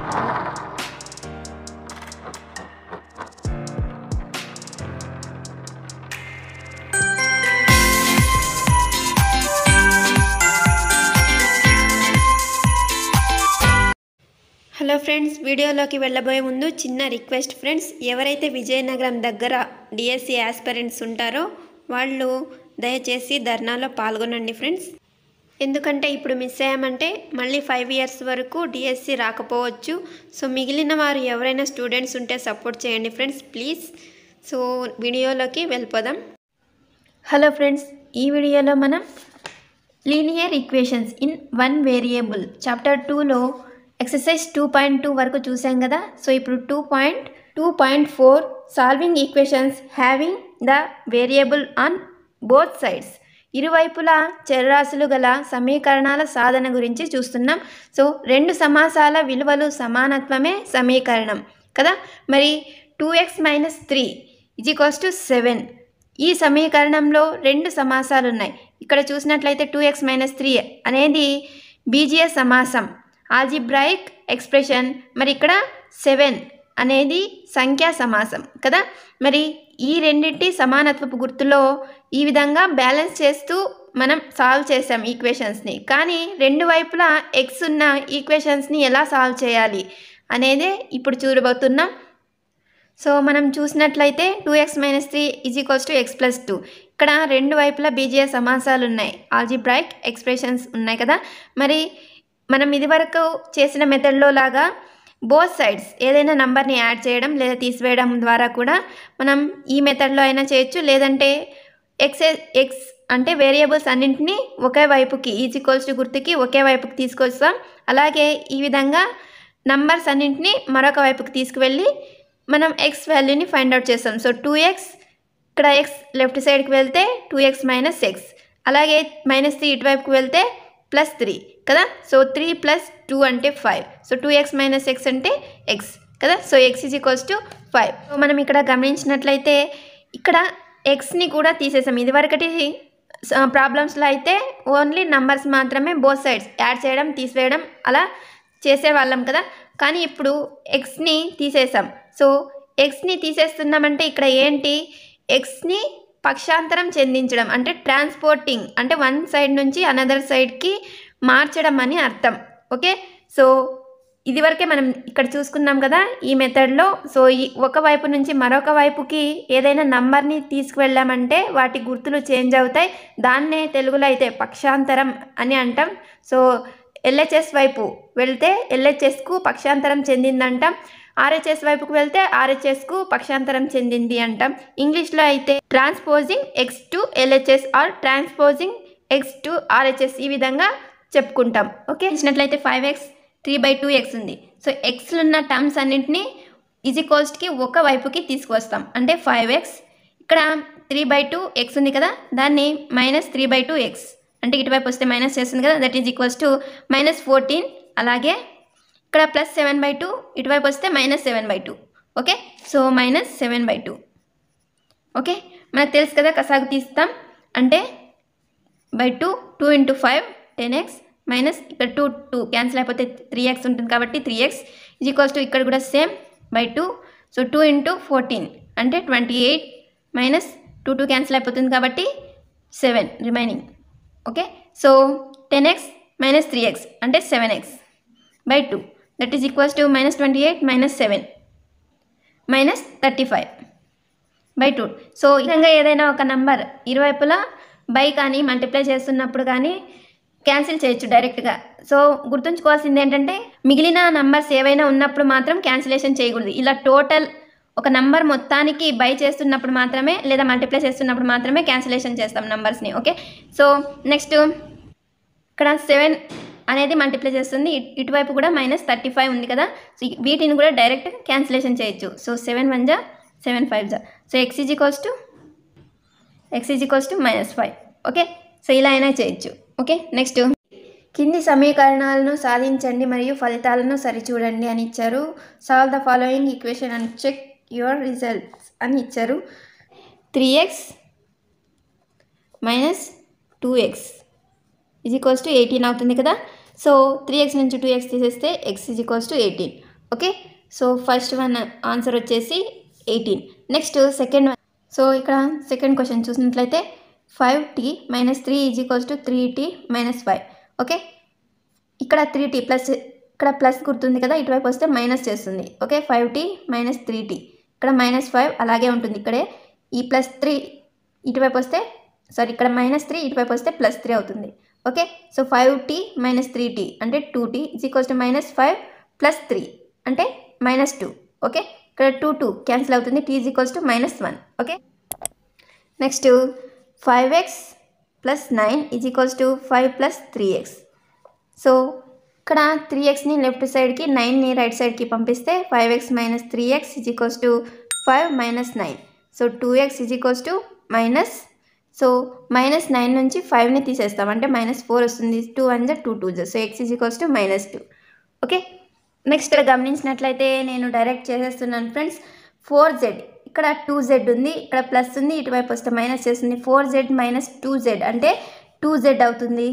Hello friends, వీడియోలోకి వెళ్ళబోయే ముందు చిన్న రిక్వెస్ట్ ఫ్రెండ్స్, ఎవరైతే విజయనగరం దగ్గర డిఎస్సి ఆస్పిరెంట్స్ ఉంటారో వాళ్ళు దయచేసి ధర్నాలో పాల్గొనండి ఫ్రెండ్స్. ఎందుకంటే ఇప్పుడు మిస్ అయ్యామంటే మళ్ళీ 5 ఇయర్స్ వరకు డిఎస్సి రాకపోవచ్చు. సో మిగిలిన వారు ఎవరైనా స్టూడెంట్స్ ఉంటే సపోర్ట్ చేయండి ఫ్రెండ్స్ ప్లీజ్. సో వీడియోలోకి వెళ్ళిపోదాం. హలో ఫ్రెండ్స్, ఈ వీడియోలో మనం linear equations in one variable chapter 2లో ఎక్సర్సైజ్ 2.2 వరకు చూసాం కదా. సో ఇప్పుడు 2.2.4 solving equations having the variable on both sides, ఇరువైపులా చరరాశులు గల సమీకరణాల సాధన గురించి చూస్తున్నాం. సో రెండు సమాసాల విలువలు సమానత్వమే సమీకరణం కదా. మరి 2x - 3 = 7 ఈ సమీకరణంలో రెండు సమాసాలు ఉన్నాయి. ఇక్కడ చూసినట్లయితే 2x - 3 అనేది బీజీయ సమాసం, ఆల్జిబ్రాయిక్ ఎక్స్ప్రెషన్. మరి ఇక్కడ 7 అనేది సంఖ్యా సమాసం కదా. మరి ఈ రెండింటి సమానత్వపు గుర్తులో ఈ విధంగా బ్యాలెన్స్ చేస్తూ మనం సాల్వ్ చేసాం ఈక్వేషన్స్ని. కానీ రెండు వైపులా ఎక్స్ ఉన్న ఈక్వేషన్స్ని ఎలా సాల్వ్ చేయాలి అనేదే ఇప్పుడు చూడబోతున్నాం. సో మనం చూసినట్లయితే 2x - 3 = x + 2. ఇక్కడ రెండు వైపులా బీజీయ సమాసాలు ఉన్నాయి, ఆల్జిబ్రాయిక్ ఎక్స్ప్రెషన్స్ ఉన్నాయి కదా. మరి మనం ఇదివరకు చేసిన మెథడ్లో లాగా బోత్ సైడ్స్ ఏదైనా నంబర్ని యాడ్ చేయడం లేదా తీసివేయడం ద్వారా కూడా మనం ఈ మెథడ్లో అయినా చేయొచ్చు. లేదంటే ఎక్స్ అంటే వేరియబుల్స్ అన్నింటినీ ఒకే వైపుకి = గుర్తుకి ఒకే వైపుకి తీసుకొస్తాం. అలాగే ఈ విధంగా నంబర్స్ అన్నింటినీ మరొక వైపుకి తీసుకువెళ్ళి మనం ఎక్స్ వాల్యూని ఫైండ్ అవుట్ చేస్తాం. సో 2x, ఇక్కడ ఎక్స్ లెఫ్ట్ సైడ్కి వెళ్తే 2x - x, అలాగే -3 ఇటువైపుకి వెళ్తే +3 కదా. సో 3 + 2 అంటే 5. సో 2x - x అంటే x కదా. So x = 5. సో మనం ఇక్కడ గమనించినట్లయితే ఇక్కడ ఎక్స్ని కూడా తీసేసాం. ఇదివరకటి ప్రాబ్లమ్స్లో అయితే ఓన్లీ నంబర్స్ మాత్రమే బోత్ సైడ్స్ యాడ్ చేయడం తీసివేయడం అలా చేసేవాళ్ళం కదా. కానీ ఇప్పుడు ఎక్స్ని తీసేసాం. సో ఎక్స్ని తీసేస్తున్నామంటే ఇక్కడ ఏంటి, ఎక్స్ని పక్షాంతరం చెందించడం అంటే ట్రాన్స్పోర్టింగ్, అంటే వన్ సైడ్ నుంచి అనదర్ సైడ్కి మార్చడం అని అర్థం. ఓకే, సో ఇదివరకే మనం ఇక్కడ చూసుకున్నాం కదా ఈ మెథడ్లో. సో ఈ ఒక వైపు నుంచి మరొక వైపుకి ఏదైనా నంబర్ని తీసుకువెళ్ళామంటే వాటి గుర్తులు చేంజ్ అవుతాయి. దాన్నే తెలుగులో అయితే పక్షాంతరం అని అంటాం. సో LHS వైపు వెళ్తే LHSకు పక్షాంతరం చెందిందంటాం, RHS వైపుకు వెళ్తే RHSకు పక్షాంతరం చెందింది అంటాం. ఇంగ్లీష్లో అయితే transposing x to LHS or transposing x to RHS ఈ విధంగా చెప్పుకుంటాం. ఓకే, చూసినట్లయితే 5x 3/2x ఉంది. సో ఎక్స్లు ఉన్న టర్మ్స్ అన్నింటినీ కి ఒక వైపుకి తీసుకువస్తాం. అంటే 5x, ఇక్కడ 3/2x ఉంది కదా, దాన్ని -3/2x అంటే ఇటువైపు వస్తే మైనస్ చేస్తుంది కదా, దట్ ఈజ్ = -14. అలాగే ఇక్కడ +7/2 ఇటువైపు వస్తే -7/2. Okay, so -7/2. ఓకే, మనకు తెలుసు కదా కసాగు తీస్తాం అంటే /2 2 × 5 10x మైనస్ ఇక్కడ 2 క్యాన్సిల్ అయిపోతే 3x ఉంటుంది కాబట్టి 3x = ఇక్కడ కూడా సేమ్ /2. సో 2 × 14 అంటే 28 మైనస్ 2 క్యాన్సిల్ అయిపోతుంది కాబట్టి 7 remaining. Okay, so 10x - 3x అంటే 7x /2, దట్ ఈజ్ = -28 - 7 -35/2. సో ఈ విధంగా ఏదైనా ఒక నంబర్ ఇరువైపులా బై కానీ మల్టిప్లై చేస్తున్నప్పుడు కానీ క్యాన్సిల్ చేయొచ్చు డైరెక్ట్గా. సో గుర్తుంచుకోవాల్సింది ఏంటంటే మిగిలిన నంబర్స్ ఏవైనా ఉన్నప్పుడు మాత్రం క్యాన్సిలేషన్ చేయకూడదు. ఇలా టోటల్ ఒక నంబర్ మొత్తానికి బై చేస్తున్నప్పుడు మాత్రమే లేదా మల్టిప్లై చేస్తున్నప్పుడు మాత్రమే క్యాన్సిలేషన్ చేస్తాం నంబర్స్ని. ఓకే, సో నెక్స్ట్ ఇక్కడ 7 అనేది మల్టిప్లై చేస్తుంది, ఇటువైపు కూడా -35 ఉంది కదా. సో వీటిని కూడా డైరెక్ట్ క్యాన్సిలేషన్ చేయొచ్చు. So 7 × 1 = 7 × 5 = so x = -5. Okay, so ఇలా అయినా చేయొచ్చు. ఓకే, నెక్స్ట్ కింది సమీకరణాలను సాధించండి మరియు ఫలితాలను సరిచూడండి అని ఇచ్చారు. Solve the following equation and check your results అని ఇచ్చారు. 3x - 2x = 18 అవుతుంది కదా. సో 3x నుంచి 2x తీసేస్తే x = 18. Okay. So first one answer వచ్చేసి 18. Next second one. సో ఇక్కడ సెకండ్ క్వశ్చన్ చూసినట్లయితే 5t - 3 = 3t - 5. ఓకే. ఇక్కడ 3t ప్లస్, ఇక్కడ ప్లస్ గుర్తుంది కదా, ఇటువైపు వస్తే మైనస్ చేస్తుంది. ఓకే. 5t - 3t, ఇక్కడ -5 అలాగే ఉంటుంది. ఇక్కడే ఈ +3 ఇటువైపు వస్తే, సారీ ఇక్కడ -3 ఇటువైపు వస్తే +3 అవుతుంది. ఓకే. సో 5t - 3t అంటే 2t = -5 + 3 అంటే -2. ఓకే. ఇక్కడ 2 క్యాన్సిల్ అవుతుంది. t = -1. Okay. Next 5x + 9 = 5 + 3x. So ఇక్కడ 3xని లెఫ్ట్ సైడ్కి, 9ని రైట్ సైడ్కి పంపిస్తే 5x - 3x = 5 - 9. So 2x = so -9 నుంచి 5ని తీసేస్తాం అంటే -4 వస్తుంది. 2 1 2 2. So x = -2. ఓకే. నెక్స్ట్ గమనించినట్లయితే నేను డైరెక్ట్ చేసేస్తున్నాను ఫ్రెండ్స్. 4z, ఇక్కడ 2z ఉంది, ఇక్కడ ప్లస్ ఉంది, ఇటువైపు వస్తే మైనస్ చేస్తుంది. 4z - 2z అంటే 2z అవుతుంది.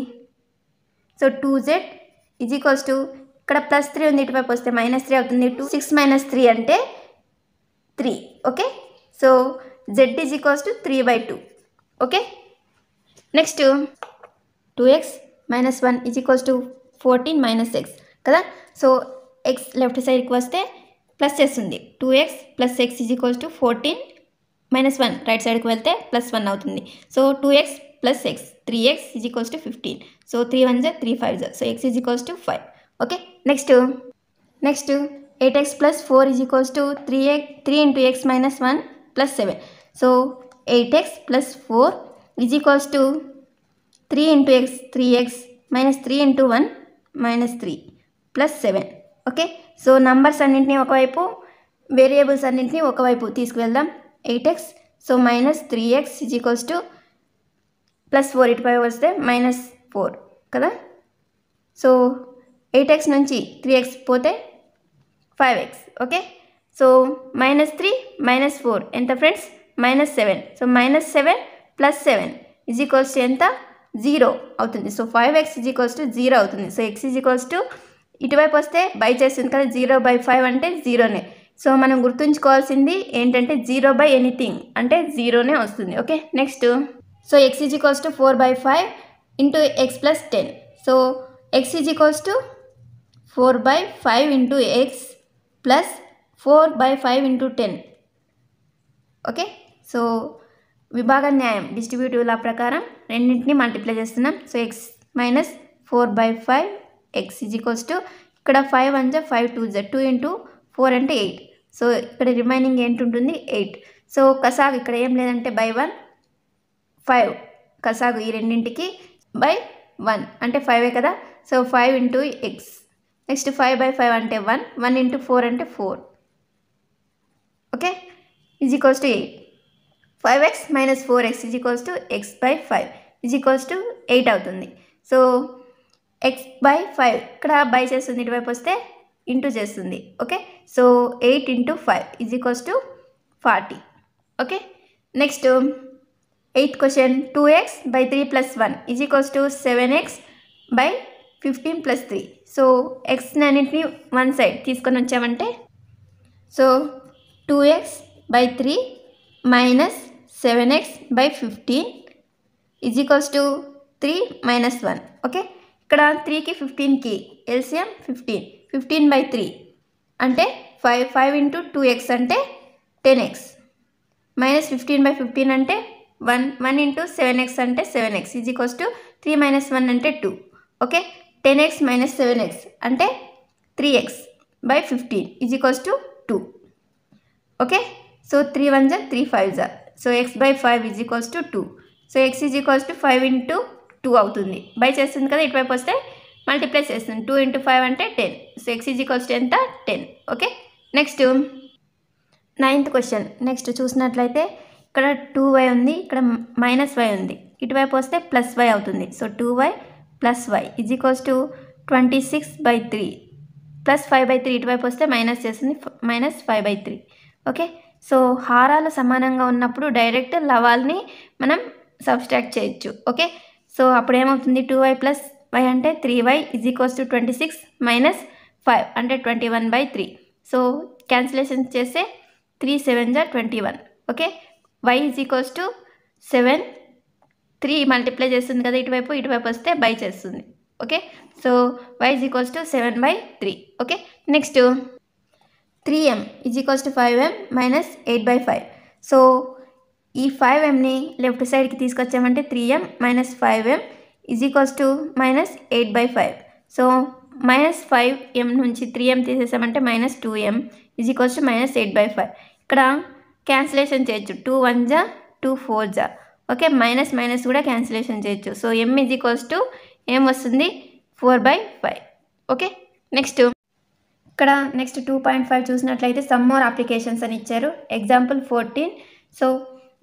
సో 2z = ఇక్కడ +3 ఉంది, ఇటువైపు వస్తే -3 అవుతుంది. 6 - 3 అంటే 3. Okay. So z = 3/2. Okay. Next 2x - 1 = 14 - x కదా. సో x లెఫ్ట్ సైడ్కి వస్తే ప్లస్ చేస్తుంది. 2x + x = 14 - 1 రైట్ సైడ్కి వెళ్తే +1 అవుతుంది. So 2x + x 3x = 15. So 3 1 3 5. So x = 5. Okay. Next 8x + 4 = 3 × x - 1 + 7. So 8x + 4 = 3 × x 3x - 3 × 1 -3 + 7. Okay. So numbers అన్నింటినీ ఒకవైపు, variables అన్నింటినీ ఒకవైపు తీసుకువెళ్దాం. 8x, సో -3x = +4 ఇటువైపు వస్తే -4 కదా. సో 8x నుంచి 3x పోతే 5x. ఓకే. సో -3 - 4 ఎంత ఫ్రెండ్స్? -7. సో -7 + 7 = ఎంత? 0 అవుతుంది. సో 5x = 0 అవుతుంది. సో x ఇటువైపు వస్తే బై చేస్తుంది కదా, 0/5 అంటే 0నే. సో మనం గుర్తుంచుకోవాల్సింది ఏంటంటే 0/ఎనీథింగ్ అంటే 0నే వస్తుంది. Okay. Next so x = 4/5 × x + 10. So x = 4/5 × x + 4/5 × 10. Okay. So విభాగ న్యాయం, డిస్ట్రిబ్యూటివ్ లా ప్రకారం రెండింటిని మల్టిప్లై చేస్తున్నాం. సో x - 4/5 x = ఇక్కడ 5 1 5 2 2 × 4 అంటే 8. సో ఇక్కడ రిమైనింగ్ ఏంటి ఉంటుంది? 8. సో కసాగు ఇక్కడ ఏం లేదంటే /1 5 కసాగు ఈ రెండింటికి /1 అంటే 5 కదా. So 5 × x. నెక్స్ట్ 5/5 అంటే 1, 1 × 4 అంటే 4. ఓకే. = 8. 5x - 4x = x/5 = 8 అవుతుంది. సో x/5 ఇక్కడ బై చేస్తుంది, ఇటువైపు వస్తే ఇంటూ చేస్తుంది. Okay. So 8 × 5 = 40. Okay. Next 8th question 2x/3 + 1 = 7x/15 + 3. So x అన్నింటినీ వన్ సైడ్ తీసుకొని వచ్చామంటే, సో 2x/3 - 7x/15 = 3 - 1. ఓకే. ఇక్కడ 3కి 15కి ఎల్సిఎం 15. 15/3 అంటే 5. 5 × 2x అంటే 10x. -15/15 అంటే 1. 1 × 7x అంటే 7x = 3 - 1 అంటే 2. ఓకే. 10x - 7x అంటే 3x/15 = 2. Okay. So 3 1 3 5. So x/5 = 2. So x = 5 × 2 అవుతుంది. బై చేస్తుంది కదా, ఇటువైపు వస్తే మల్టిప్లై చేస్తుంది. 2 × 5 అంటే 10. సో x = ఎంత? 10. Okay. Next 9th question. Next చూసినట్లయితే ఇక్కడ 2y ఉంది, ఇక్కడ -y ఉంది, ఇటువైపు వస్తే +y అవుతుంది. సో 2y + y = 26/3 +5/3 ఇటువైపు వస్తే మైనస్ చేస్తుంది, -5/3. ఓకే. సో హారాలు సమానంగా ఉన్నప్పుడు డైరెక్ట్ లవాల్ని మనం సబ్స్ట్రాక్ట్ చేయొచ్చు. ఓకే. సో అప్పుడు ఏమవుతుంది? 2y + y అంటే 3y = 26 - 5 అంటే 21/3. సో క్యాన్సిలేషన్ చేస్తే 3 7 జా 21. Okay, y is equals to 7, 3 multiply చేస్తుంది కదా ఇటువైపు వస్తే బై చేస్తుంది. Okay, so y is equals to 7/3. Okay, next 3m is equals to 5m minus 8/5. So ఈ 5mని లెఫ్ట్ సైడ్కి తీసుకొచ్చామంటే 3m minus 5m is equals to minus 8/5. So minus 5m నుంచి 3m తీసేసామంటే minus 2m is equals to minus 8/5. ఇక్కడ cancellation చేయొచ్చు, 2 1 జా 2 4 జా. ఓకే, మైనస్ మైనస్ కూడా క్యాన్సిలేషన్ చేయొచ్చు. So m is equals to ఏం వస్తుంది 4/5. ఓకే, నెక్స్ట్ ఇక్కడ నెక్స్ట్ 2.5 చూసినట్లయితే సమ్ మోర్ అప్లికేషన్స్ అని ఇచ్చారు. Example 14. So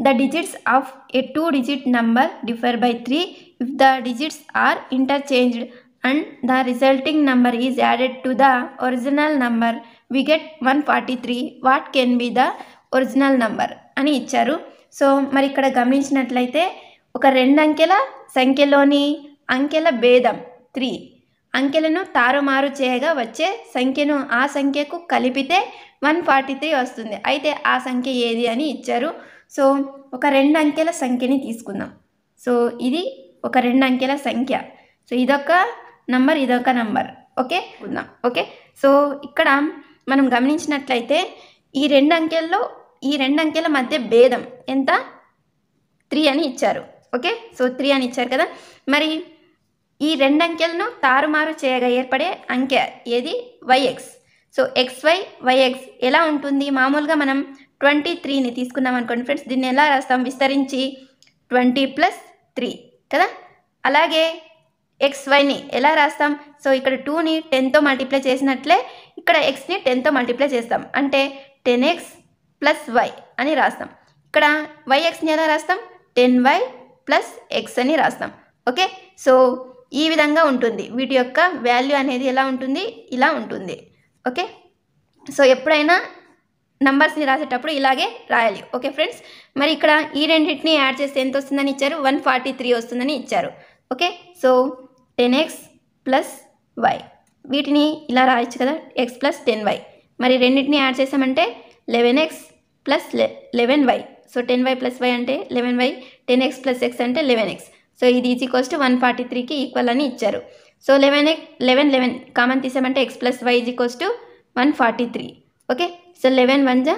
the digits of A 2-digit number differ by 3 if the digits are interchanged and the resulting number is added to the original number we get 143. what can be the original number అని ఇచ్చారు. So మరి ఇక్కడ గమనించినట్లయితే ఒక 2 అంకెల సంఖ్యలోని అంకెల భేదం 3, అంకెలను తారుమారు చేయగా వచ్చే సంఖ్యను ఆ సంఖ్యకు కలిపితే 143 వస్తుంది. అయితే ఆ సంఖ్య ఏది అని ఇచ్చారు. సో ఒక 2 అంకెల సంఖ్యని తీసుకుందాం. సో ఇది ఒక 2 అంకెల సంఖ్య. సో ఇదొక నంబర్, ఇదొక నంబర్. ఓకే ఉందాం. ఓకే, సో ఇక్కడ మనం గమనించినట్లయితే ఈ 2 అంకెల మధ్య భేదం ఎంత 3 అని ఇచ్చారు. ఓకే, సో 3 అని ఇచ్చారు కదా. మరి ఈ 2 అంకెలను తారుమారు చేయగా ఏర్పడే అంకె ఏది yx. సో xy yx ఎలా ఉంటుంది? మామూలుగా మనం 23ని తీసుకున్నాం అనుకోండి ఫ్రెండ్స్, దీన్ని ఎలా రాస్తాం? విస్తరించి 20 + 3 కదా. అలాగే xyని ఎలా రాస్తాం? సో ఇక్కడ 2ని 10తో మల్టిప్లై చేసినట్లే ఇక్కడ xని 10తో మల్టిప్లై చేస్తాం, అంటే 10x + y అని రాస్తాం. ఇక్కడ yxని ఎలా రాస్తాం? 10y + x అని రాస్తాం. ఓకే, సో ఈ విధంగా ఉంటుంది. వీటి యొక్క వాల్యూ అనేది ఎలా ఉంటుంది? ఇలా ఉంటుంది. ఓకే, సో ఎప్పుడైనా నంబర్స్ని రాసేటప్పుడు ఇలాగే రాయాలి. ఓకే ఫ్రెండ్స్, మరి ఇక్కడ ఈ రెండింటిని యాడ్ చేస్తే ఎంత వస్తుందని ఇచ్చారు? 143 వస్తుందని ఇచ్చారు. ఓకే, సో 10x + y, వీటిని ఇలా రాయొచ్చు కదా, x + 10y. మరి రెండింటిని యాడ్ చేసామంటే 11x + 11y. So 10y + y అంటే 11y, 10x + x అంటే 11x. సో ఇది ఈజ్ ఈక్వల్స్ టు 143కి ఈక్వల్ అని ఇచ్చారు. సో 11 కామన్ తీసామంటే x + y is equals to 143. Okay, so 11 1 జా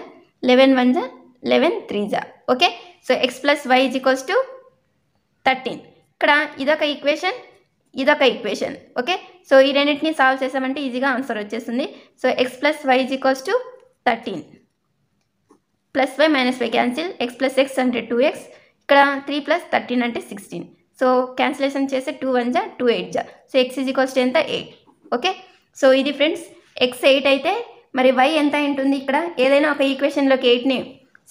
11 1 జా 11 3 జా. Okay, so x + y is equals to 13. ఇక్కడ ఇదొక ఈక్వేషన్, ఇదొక ఈక్వేషన్. ఓకే, సో ఈ రెండింటిని సాల్వ్ చేసామంటే ఈజీగా ఆన్సర్ వచ్చేస్తుంది. So x + y is equals to 13. +y - y cancel, x + x అంటే 2x, ఇక్కడ 3 + 13 అంటే 16. సో క్యాన్సిలేషన్ చేస్తే 2 1 జా 2 8 జా. So x is equals to ఎంత 8. ఓకే, సో ఇది ఫ్రెండ్స్ x 8 అయితే మరి y ఎంత ఉంటుంది? ఇక్కడ ఏదైనా ఒక ఈక్వేషన్లోకి 8ని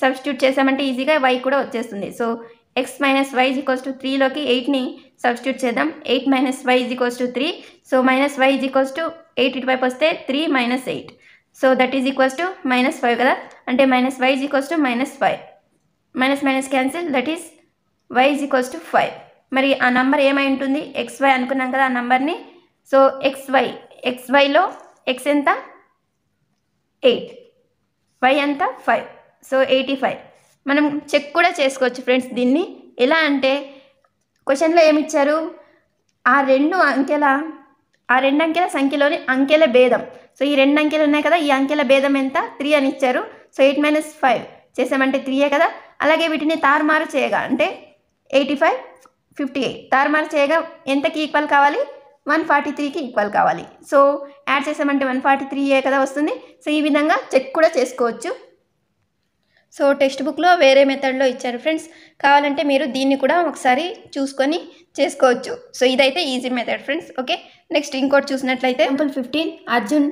సబ్స్టిట్యూట్ చేసామంటే ఈజీగా y కూడా వచ్చేస్తుంది. So x - y is equals to 3లోకి 8ని సబ్స్టిట్యూట్ చేద్దాం. 8 - y is equals to 3. So -y is equals to 8 ఇటువైపు వస్తే 3 - 8. So that is equals to -5 కదా, అంటే -y is equals to -5. Minus cancel, that is y is equals to 5. మరి ఆ number ఏమై ఉంటుంది? xy అనుకున్నాం కదా ఆ నంబర్ని. సో xyలో x ఎంత? 8, y ఎంత? 5. సో 85. మనం చెక్ కూడా చేసుకోవచ్చు ఫ్రెండ్స్ దీన్ని. ఎలా అంటే క్వశ్చన్లో ఏమిచ్చారు? ఆ రెండు అంకెల సంఖ్యలోని అంకెల భేదం. సో ఈ 2 అంకెలు ఉన్నాయి కదా, ఈ అంకెల భేదం ఎంత? 3 అని ఇచ్చారు. సో 8 - 5 చేసామంటే 3 కదా. అలాగే వీటిని తారుమారు చేయగా అంటే 85 58 తారుమారు చేయగా ఎంతకి ఈక్వల్ కావాలి? 143కి ఈక్వల్ కావాలి. సో యాడ్ చేసామంటే 143 కదా వస్తుంది. సో ఈ విధంగా చెక్ కూడా చేసుకోవచ్చు. సో టెక్స్ట్ బుక్లో వేరే మెథడ్లో ఇచ్చారు ఫ్రెండ్స్, కావాలంటే మీరు దీన్ని కూడా ఒకసారి చూసుకొని చేసుకోవచ్చు. సో ఇదైతే easy method friends. Okay, next ఇంకోటి చూసినట్లయితే example 15. Arjun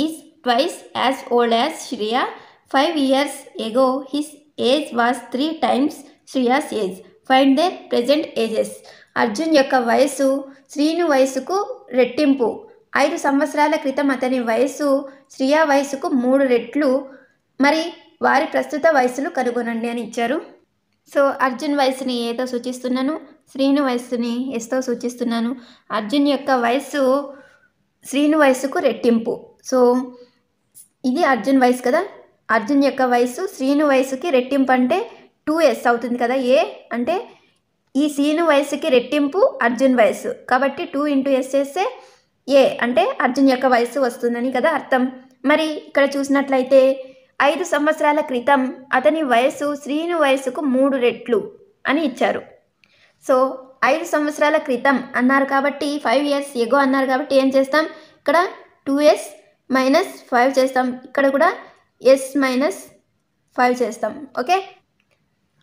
is twice as old as Shriya. 5 years ago his age was 3 times Shriya's age. Find their present ages. Arjun యొక్క వయసు శ్రీను వయసుకు రెట్టింపు. 5 సంవత్సరాల క్రితం అతని వయసు శ్రియా వయసుకు 3 రెట్లు. మరి వారి ప్రస్తుత వయసులు కనుగొనండి అని ఇచ్చారు. సో అర్జున్ వయసుని ఏతో సూచిస్తున్నాను, శ్రీను వయసుని ఎస్తో సూచిస్తున్నాను. అర్జున్ యొక్క వయసు శ్రీను వయసుకు రెట్టింపు. సో ఇది అర్జున్ వయసు కదా, అర్జున్ యొక్క వయసు శ్రీను వయసుకి రెట్టింపు అంటే 2s అవుతుంది కదా. ఏ అంటే ఈ శ్రీను వయసుకి రెట్టింపు అర్జున్ వయసు కాబట్టి 2 × s చేస్తే ఏ అంటే అర్జున్ యొక్క వయసు వస్తుందని కదా అర్థం. మరి ఇక్కడ చూసినట్లయితే 5 సంవత్సరాల క్రితం అతని వయసు శ్రీను వయసుకు 3 రెట్లు అని ఇచ్చారు. సో 5 సంవత్సరాల క్రితం అన్నారు కాబట్టి 5 years ఎగో అన్నారు కాబట్టి ఏం చేస్తాం, ఇక్కడ 2s - 5 చేస్తాం, ఇక్కడ కూడా s - 5 చేస్తాం. ఓకే,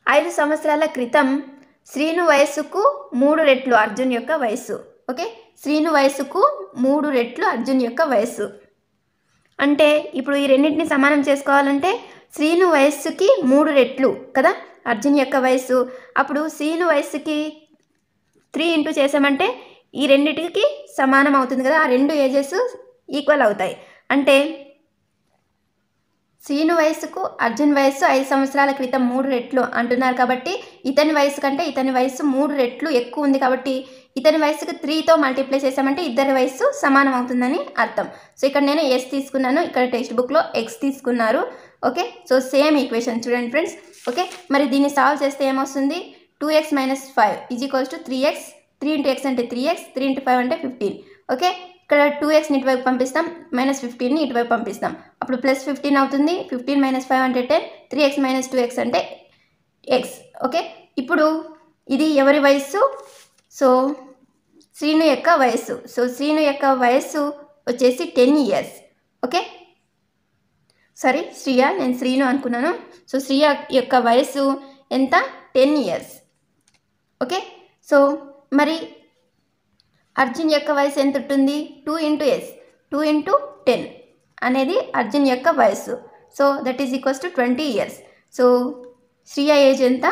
5 సంవత్సరాల క్రితం శ్రీను వయసుకు 3 రెట్లు అర్జున్ యొక్క వయసు. ఓకే, శ్రీను వయసుకు 3 రెట్లు అర్జున్ యొక్క వయసు అంటే ఇప్పుడు ఈ రెండింటిని సమానం చేసుకోవాలంటే శ్రీను వయస్సుకి 3 రెట్లు కదా అర్జున్ యొక్క వయసు. అప్పుడు శ్రీను వయస్సుకి 3 × చేసామంటే ఈ రెండింటికి సమానం అవుతుంది కదా, ఆ రెండు ఏజెస్ ఈక్వల్ అవుతాయి. అంటే శ్రీను వయసుకు అర్జున్ వయస్సు 5 సంవత్సరాల క్రితం 3 రెట్లు అంటున్నారు కాబట్టి ఇతని వయసు కంటే ఇతని వయసు 3 రెట్లు ఎక్కువ ఉంది కాబట్టి ఇతని వయసుకు 3తో మల్టిప్లై చేసామంటే ఇద్దరి వయసు సమానం అవుతుందని అర్థం. సో ఇక్కడ నేను s తీసుకున్నాను, ఇక్కడ టెక్స్ట్ బుక్లో x తీసుకున్నారు. ఓకే, సో సేమ్ ఈక్వేషన్ చూడండి ఫ్రెండ్స్. ఓకే, మరి దీన్ని సాల్వ్ చేస్తే ఏమొస్తుంది, 2x - 5 = 3x, 3 × x అంటే 3x, 3 × 5 అంటే 15. ఓకే, ఇక్కడ 2xని ఇటువైపు పంపిస్తాం, -15ని ఇటువైపు పంపిస్తాం, అప్పుడు +15 అవుతుంది. 15 - 5 అంటే 10, 3x - 2x అంటే x. ఓకే, ఇప్పుడు ఇది ఎవరి వయస్సు, సో శ్రీను యొక్క వయస్సు. సో శ్రీను యొక్క వయస్సు వచ్చేసి 10 years. ఓకే, సారీ శ్రీయ, నేను శ్రీను అనుకున్నాను. సో శ్రీయ యొక్క వయస్సు ఎంత, 10 years. ఓకే, సో మరి అర్జున్ యొక్క వయసు ఎంత ఉంటుంది, 2 × s, 2 × 10 అనేది అర్జున్ యొక్క వయస్సు. So that is equals to 20 years. So Shriya age ఎంత,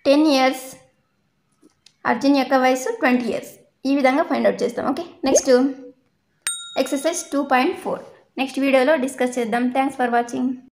10 years, అర్జున్ యొక్క వయసు 20 years. ఈ విధంగా ఫైండ్ అవుట్ చేస్తాం. ఓకే, నెక్స్ట్ ఎక్సర్సైజ్ 2.4 నెక్స్ట్ వీడియోలో డిస్కస్ చేద్దాం. Thanks for watching.